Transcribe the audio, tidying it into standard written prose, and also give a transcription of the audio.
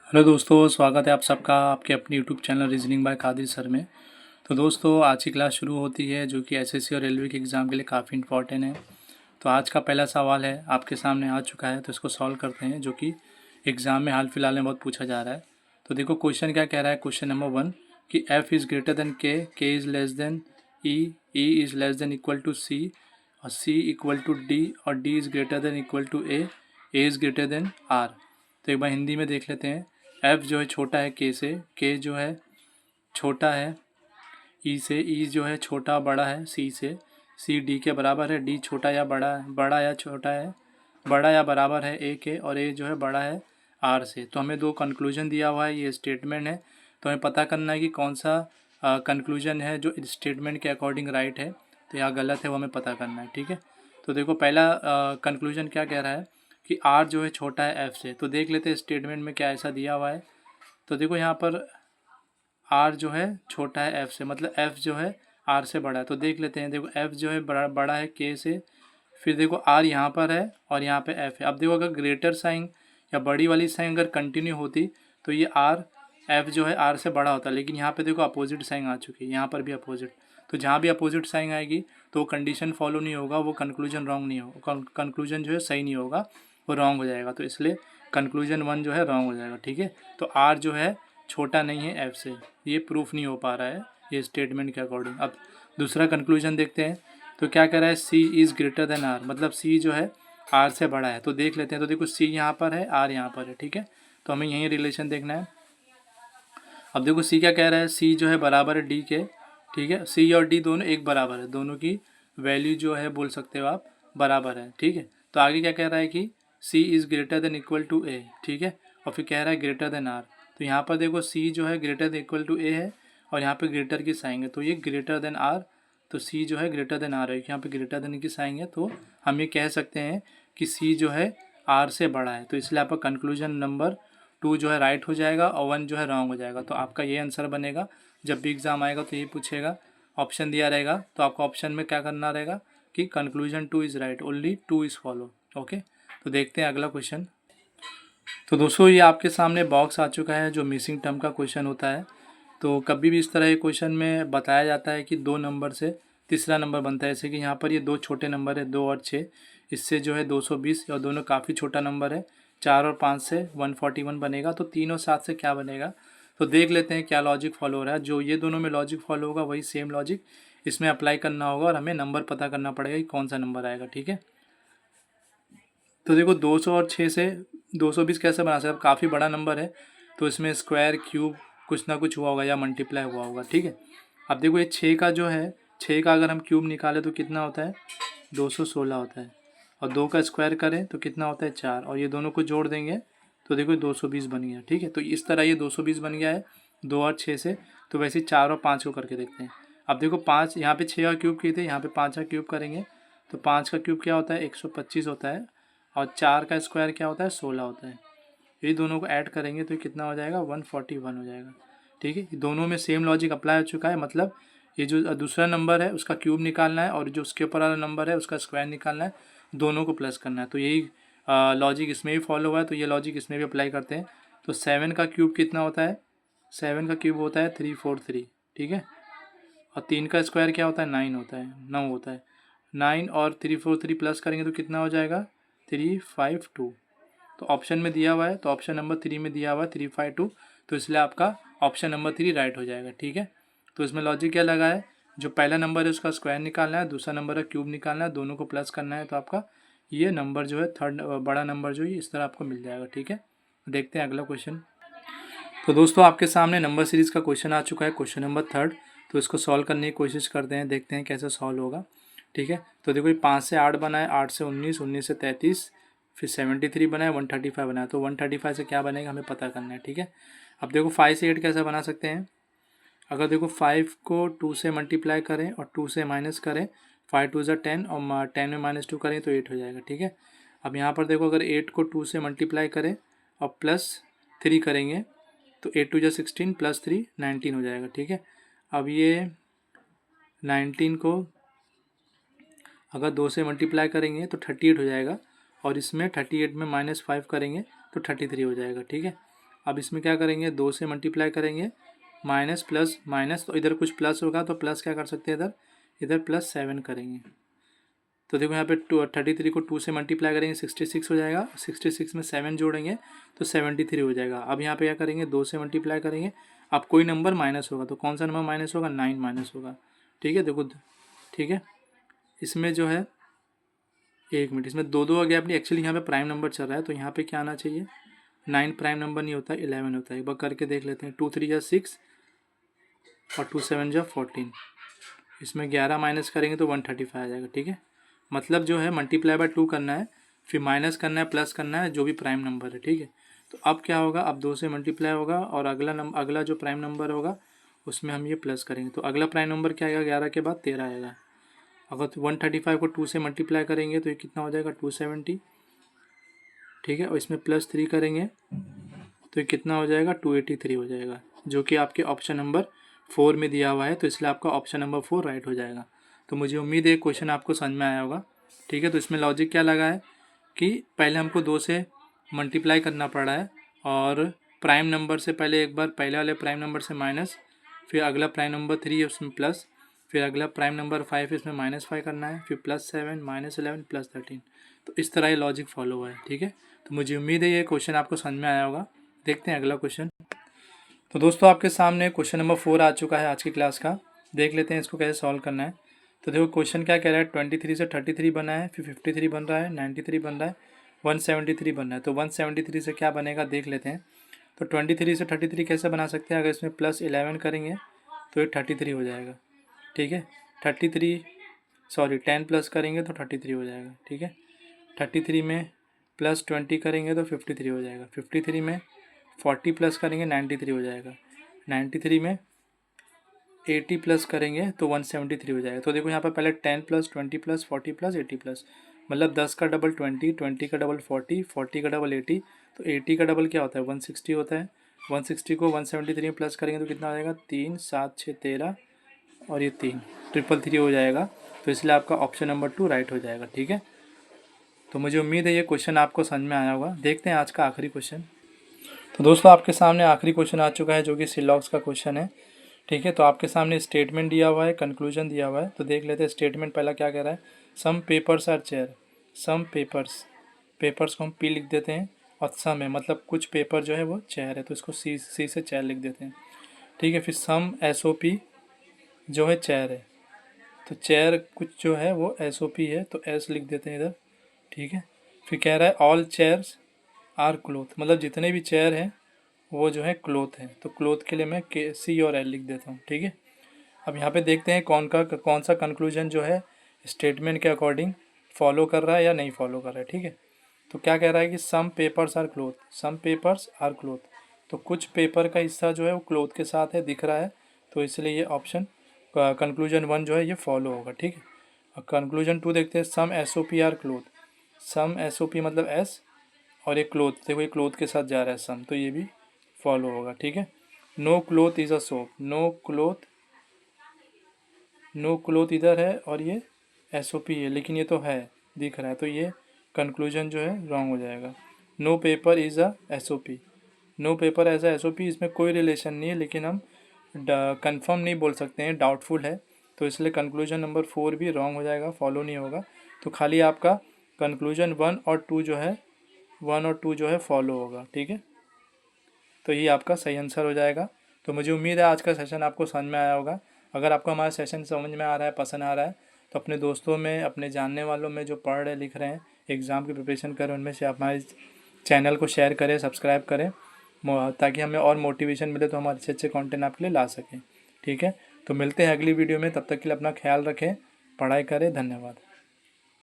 Hello दोस्तों, स्वागत है आप सबका आपके अपने YouTube channel reasoning by Qadir sir में। तो दोस्तों आज की क्लास शुरू होती है जो कि एसएससी और रेलवे के एग्ज़ाम के लिए काफ़ी इंपॉर्टेंट है। तो आज का पहला सवाल है आपके सामने आ चुका है, तो इसको सॉल्व करते हैं जो कि एग्ज़ाम में हाल फिलहाल में बहुत पूछा जा रहा है। तो देखो क्वेश्चन क्या कह रहा है। क्वेश्चन नंबर 1 कि F is greater than K is less than E is less than equal to C और सी इक्वल टू डी और D is greater than equal to A is greater than R. तो एक बार हिंदी में देख लेते हैं। F जो है छोटा है के से, के जो है छोटा है ई से, ई जो है छोटा बड़ा है सी से, सी डी के बराबर है, डी छोटा या बड़ा है, बड़ा या छोटा है, बड़ा या बराबर है ए के, और ए जो है बड़ा है आर से। तो हमें दो कंक्लूजन दिया हुआ है, ये स्टेटमेंट है। तो हमें पता करना है कि कौन सा कंक्लूजन है जो स्टेटमेंट के अकॉर्डिंग राइट है, तो या गलत है, वो हमें पता करना है। ठीक है, तो देखो पहला कंक्लूजन क्या कह रहा है कि आर जो है छोटा है एफ से। तो देख लेते हैं स्टेटमेंट में क्या ऐसा दिया हुआ है। तो देखो यहाँ पर आर जो है छोटा है एफ से, मतलब एफ जो है आर से बड़ा है। तो देख लेते हैं, देखो एफ जो है बड़ा है के से, फिर देखो आर यहाँ पर है और यहाँ पे एफ है। अब देखो अगर ग्रेटर साइन या बड़ी वाली साइन अगर कंटिन्यू होती तो ये आर एफ जो है आर से बड़ा होता, लेकिन यहाँ पे देखो अपोजिट साइन आ चुकी है, यहाँ पर भी अपोजिट। तो जहाँ भी अपोजिट साइन आएगी तो वो कंडीशन फॉलो नहीं होगा, वो कंक्लूजन रॉन्ग नहीं होगा, कंक्लूजन जो है सही नहीं होगा, वो रॉन्ग हो जाएगा। तो इसलिए कंक्लूजन 1 जो है रॉन्ग हो जाएगा। ठीक है, तो आर जो है छोटा नहीं है एफ से, ये प्रूफ नहीं हो पा रहा है ये स्टेटमेंट के अकॉर्डिंग। अब दूसरा कंक्लूजन देखते हैं। तो क्या कह रहा है, सी इज़ ग्रेटर देन आर, मतलब सी जो है आर से बड़ा है। तो देख लेते हैं। तो देखो सी यहाँ पर है, आर यहाँ पर है। ठीक है, तो हमें यही रिलेशन देखना है। अब देखो सी क्या कह रहा है, सी जो है बराबर है डी के। ठीक है, सी और डी दोनों एक बराबर है, दोनों की वैल्यू जो है बोल सकते हो आप बराबर है। ठीक है, तो आगे क्या कह रहा है कि C is greater than equal to A. ठीक है, और फिर कह रहा है ग्रेटर देन आर। तो यहाँ पर देखो सी जो है ग्रेटर देन इक्वल टू ए है और यहाँ पे ग्रेटर की साइन है, तो ये ग्रेटर देन आर। तो सी जो है ग्रेटर देन आर है, यहाँ पे ग्रेटर देन की साइन है, तो हम ये कह सकते हैं कि सी जो है आर से बड़ा है। तो इसलिए आपका कंक्लूजन नंबर 2 जो है राइट हो जाएगा और 1 जो है रॉन्ग हो जाएगा। तो आपका ये आंसर बनेगा। जब भी एग्ज़ाम आएगा तो ये पूछेगा, ऑप्शन दिया रहेगा, तो आपको ऑप्शन में क्या करना रहेगा कि conclusion 2 is right, only 2 is follow. Okay, तो देखते हैं अगला क्वेश्चन। तो दोस्तों ये आपके सामने बॉक्स आ चुका है जो मिसिंग टर्म का क्वेश्चन होता है। तो कभी भी इस तरह के क्वेश्चन में बताया जाता है कि 2 नंबर से तीसरा नंबर बनता है। जैसे कि यहाँ पर ये 2 छोटे नंबर है, 2 और 6, इससे जो है 220, और दोनों काफ़ी छोटा नंबर है। 4 और 5 से 141 बनेगा, तो 3 और 7 से क्या बनेगा। तो देख लेते हैं क्या लॉजिक फॉलो हो रहा है। जो ये दोनों में लॉजिक फॉलो होगा वही सेम लॉजिक इसमें अप्लाई करना होगा, और हमें नंबर पता करना पड़ेगा कि कौन सा नंबर आएगा। ठीक है, तो देखो 200 और 6 से 220 कैसे बना सकते हैं। अब काफ़ी बड़ा नंबर है तो इसमें स्क्वायर क्यूब कुछ ना कुछ हुआ होगा या मल्टीप्लाई हुआ होगा। ठीक है, अब देखो ये 6 का जो है, 6 का अगर हम क्यूब निकालें तो कितना होता है, 216 होता है। और 2 का स्क्वायर करें तो कितना होता है, 4, और ये दोनों को जोड़ देंगे तो देखो 220 बन गया। ठीक है, तो इस तरह ये 220 बन गया है 2 और 6 से। तो वैसे ही 4 और 5 को करके देखते हैं। अब देखो 5 यहाँ पे 6 का क्यूब किए थे, यहाँ पे 5 का क्यूब करेंगे तो 5 का क्यूब क्या होता है, 125 होता है, और 4 का स्क्वायर क्या होता है, 16 होता है। ये दोनों को ऐड करेंगे तो कितना हो जाएगा, 141 हो जाएगा। ठीक है, दोनों में सेम लॉजिक अप्लाई हो चुका है, मतलब ये जो दूसरा नंबर है उसका क्यूब निकालना है और जो उसके ऊपर वाला नंबर है उसका स्क्वायर निकालना है, दोनों को प्लस करना है। तो यही लॉजिक इसमें भी फॉलो हुआ है, तो ये लॉजिक इसमें भी अप्लाई करते हैं। तो 7 का क्यूब कितना होता है, 7 का क्यूब होता है 343। ठीक है, और 3 का स्क्वायर क्या होता है, 9 होता है, 9 होता है। 9 और 343 प्लस करेंगे तो कितना हो जाएगा, 352। तो ऑप्शन में दिया हुआ है, तो ऑप्शन नंबर 3 में दिया हुआ है 352, तो इसलिए आपका ऑप्शन नंबर 3 राइट हो जाएगा। ठीक है, तो इसमें लॉजिक क्या लगा है, जो पहला नंबर है उसका स्क्वायर निकालना है, दूसरा नंबर है क्यूब निकालना है, दोनों को प्लस करना है, तो आपका ये नंबर जो है थर्ड बड़ा नंबर जो है इस तरह आपको मिल जाएगा। ठीक है, देखते हैं अगला क्वेश्चन। तो दोस्तों आपके सामने नंबर सीरीज़ का क्वेश्चन आ चुका है, क्वेश्चन नंबर 3। तो इसको सॉल्व करने की कोशिश करते हैं, देखते हैं कैसे सॉल्व होगा। ठीक है, तो देखो ये 5 से 8 बना है, 8 से 19, 19 से 33, फिर 73 बना है, 135 बना है। तो 135 से क्या बनेगा हमें पता करना है। ठीक है, अब देखो 5 से 8 कैसे बना सकते हैं। अगर देखो 5 को 2 से मल्टीप्लाई करें और 2 से माइनस करें, 5 2 ज़ा 10 और 10 में -2 करें तो 8 हो जाएगा। ठीक है, अब यहाँ पर देखो अगर 8 को 2 से मल्टीप्लाई करें और +3 करेंगे तो 8 2 ज़ा 16 +3 19 हो जाएगा। ठीक है, अब ये 19 को अगर 2 से मल्टीप्लाई करेंगे तो 38 हो जाएगा, और इसमें 38 में -5 करेंगे तो 33 हो जाएगा। ठीक है, अब इसमें क्या करेंगे, 2 से मल्टीप्लाई करेंगे, माइनस प्लस माइनस, तो इधर कुछ प्लस होगा तो प्लस क्या कर सकते हैं, इधर इधर प्लस 7 करेंगे। तो देखो यहाँ पे 33 को 2 से मल्टीप्लाई करेंगे 66 हो जाएगा, 66 में 7 जोड़ेंगे तो 73 हो जाएगा। अब यहाँ पे क्या करेंगे, 2 से मल्टीप्लाई करेंगे, अब कोई नंबर माइनस होगा तो कौन सा नंबर माइनस होगा, 9 माइनस होगा। ठीक है, देखो ठीक है, इसमें जो है 1 मिनट, इसमें दो दो आ गया अपनी, एक्चुअली यहाँ पे प्राइम नंबर चल रहा है तो यहाँ पे क्या आना चाहिए, 9 प्राइम नंबर नहीं होता, 11 होता है। एक बार करके देख लेते हैं, 2 3 जा 6 और 2 7 जा 14, इसमें 11 माइनस करेंगे तो 135 आ जाएगा। ठीक है, मतलब जो है मल्टीप्लाई बाय 2 करना है, फिर माइनस करना है, प्लस करना है, जो भी प्राइम नंबर है। ठीक है, तो अब क्या होगा, अब 2 से मल्टीप्लाई होगा और अगला जो प्राइम नंबर होगा उसमें हम ये प्लस करेंगे, तो अगला प्राइम नंबर क्या आएगा, 11 के बाद 13 आएगा। अगर 135 को 2 से मल्टीप्लाई करेंगे तो ये कितना हो जाएगा, 270। ठीक है, और इसमें प्लस 3 करेंगे तो ये कितना हो जाएगा, 283 हो जाएगा, जो कि आपके ऑप्शन नंबर 4 में दिया हुआ है, तो इसलिए आपका ऑप्शन नंबर 4 राइट हो जाएगा। तो मुझे उम्मीद है क्वेश्चन आपको समझ में आया होगा। ठीक है, तो इसमें लॉजिक क्या लगा है कि पहले हमको 2 से मल्टीप्लाई करना पड़ा है और प्राइम नंबर से पहले एक बार पहले वाले प्राइम नंबर से माइनस, फिर अगला प्राइम नंबर 3 है उसमें प्लस, फिर अगला प्राइम नंबर 5 है इसमें -5 करना है, फिर +7 -11 +13। तो इस तरह ये लॉजिक फॉलो हुआ है। ठीक है, तो मुझे उम्मीद है ये क्वेश्चन आपको समझ में आया होगा। देखते हैं अगला क्वेश्चन। तो दोस्तों आपके सामने क्वेश्चन नंबर 4 आ चुका है आज की क्लास का, देख लेते हैं इसको कैसे सॉल्व करना है। तो देखो क्वेश्चन क्या कह रहा है, 23 से 33 बना है, फिर 53 बन रहा है, 93 बन रहा है, 173 बन रहा है। तो 173 से क्या बनेगा देख लेते हैं। तो 23 से 33 कैसे बना सकते हैं, अगर इसमें +11 करेंगे तो ये 33 हो जाएगा। ठीक है, 10 प्लस करेंगे तो 33 हो जाएगा। ठीक है, 33 में +20 करेंगे तो 53 हो जाएगा, 53 में 40 प्लस करेंगे 93 हो जाएगा, 93 में 80 प्लस करेंगे तो 173 हो जाएगा। तो देखो यहाँ पर पहले 10 प्लस 20 प्लस 40 प्लस 80 प्लस, मतलब 10 का डबल 20, 20 का डबल 40, 40 का डबल 80, तो 80 का डबल क्या होता है, 160 होता है। 160 को 173 में प्लस करेंगे तो कितना हो जाएगा, 3 7 6 13 और ये 3 333 हो जाएगा। तो इसलिए आपका ऑप्शन नंबर 2 राइट हो जाएगा। ठीक है, तो मुझे उम्मीद है ये क्वेश्चन आपको समझ में आया होगा। देखते हैं आज का आखिरी क्वेश्चन। तो दोस्तों आपके सामने आखिरी क्वेश्चन आ चुका है जो कि सिलॉक्स का क्वेश्चन है। ठीक है, तो आपके सामने स्टेटमेंट दिया हुआ है, कंक्लूजन दिया हुआ है। तो देख लेते हैं स्टेटमेंट पहला क्या कह रहा है, some papers are chair, some papers को हम पी लिख देते हैं और सम है मतलब कुछ पेपर जो है वो चेयर है, तो इसको सी से चेयर लिख देते हैं। ठीक है, फिर सम SOP जो है चेयर है, तो चेयर कुछ जो है वो SOP है तो S लिख देते हैं इधर। ठीक है, फिर कह रहा है ऑल चेयर्स आर क्लोथ, मतलब जितने भी चेयर हैं वो जो है क्लोथ है, तो क्लोथ के लिए मैं C और L लिख देता हूँ। ठीक है, अब यहाँ पे देखते हैं कौन सा कंक्लूजन जो है स्टेटमेंट के अकॉर्डिंग फॉलो कर रहा है या नहीं फॉलो कर रहा है। ठीक है, तो क्या कह रहा है कि some papers are cloth, some papers are cloth, तो कुछ पेपर का हिस्सा जो है वो क्लोथ के साथ है, दिख रहा है, तो इसलिए ये ऑप्शन कंक्लूजन 1 जो है ये फॉलो होगा। ठीक है, और कंक्लूजन 2 देखते हैं, some SOP are cloth, some SOP मतलब S और ये क्लोथ, देखो ये क्लोथ के साथ जा रहा है सम, तो ये भी फॉलो होगा। ठीक है, no cloth is a soap, no cloth इधर है और ये SOP है, लेकिन ये तो है दिख रहा है, तो ये कंक्लूजन जो है रॉन्ग हो जाएगा। No paper is a SOP, no paper as a SOP, इसमें कोई रिलेशन नहीं है, लेकिन हम कंफर्म नहीं बोल सकते हैं, डाउटफुल है, तो इसलिए कंक्लूजन नंबर 4 भी रॉन्ग हो जाएगा, फॉलो नहीं होगा। तो खाली आपका कंक्लूजन 1 और 2 जो है फॉलो होगा। ठीक है, तो ये आपका सही आंसर हो जाएगा। तो मुझे उम्मीद है आज का सेशन आपको समझ में आया होगा। अगर आपको हमारा सेशन समझ में आ रहा है, पसंद आ रहा है, तो अपने दोस्तों में, अपने जानने वालों में जो पढ़ रहे लिख रहे हैं, एग्ज़ाम की प्रिपरेशन कर रहे हैं, उनमें से आप हमारे चैनल को शेयर करें, सब्सक्राइब करें, ताकि हमें और मोटिवेशन मिले तो हम अच्छे अच्छे कंटेंट आपके लिए ला सकें। ठीक है, तो मिलते हैं अगली वीडियो में, तब तक के लिए अपना ख्याल रखें, पढ़ाई करें, धन्यवाद।